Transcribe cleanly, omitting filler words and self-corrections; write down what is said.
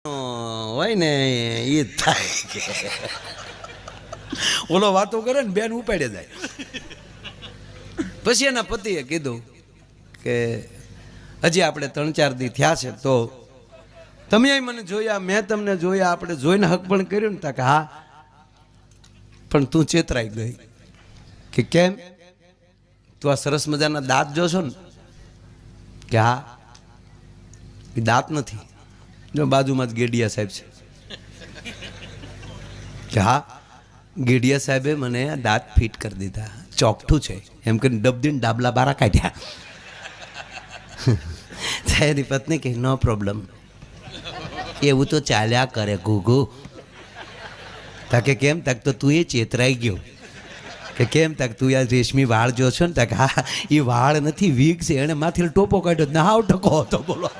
હોય ને એ થાય કે ઓલો વાતો કરે ને બેન ઉપાડે જાય. પછી એના પતિએ કીધું કે હજી આપણે 3-4 દી થયા છે તો તમે મને જોયા, મેં તમને જોયા, આપણે જોઈને હક પણ કર્યું ને. કે હા, પણ તું ચેતરાઈ ગઈ. કે કેમ? તું આ સરસ મજાના દાંત જોશો ને? કે હા, એ દાંત નથી, જો બાજુમાં જ ગેડિયા સાહેબ છે. કે હા, ગેડિયા સાહેબે મને દાંત ફિટ કરી દીધા, ચોકઠું છે એમ કરીને ડબદીને ડાબલા બારા કાઢ્યા. એની પત્ની કે નો પ્રોબ્લેમ, એવું તો ચાલ્યા કરે ઘૂઘુ. તાકે કેમ? તક તો તું એ ચેતરાઈ ગયો. કે કેમ? તક તું આ રેશમી વાળ જો છો ને? તક હા, એ વાળ નથી, વીગ છે. એને માથે ટોપો કાઢ્યો, ના હાવ ટકો હતો. બોલો.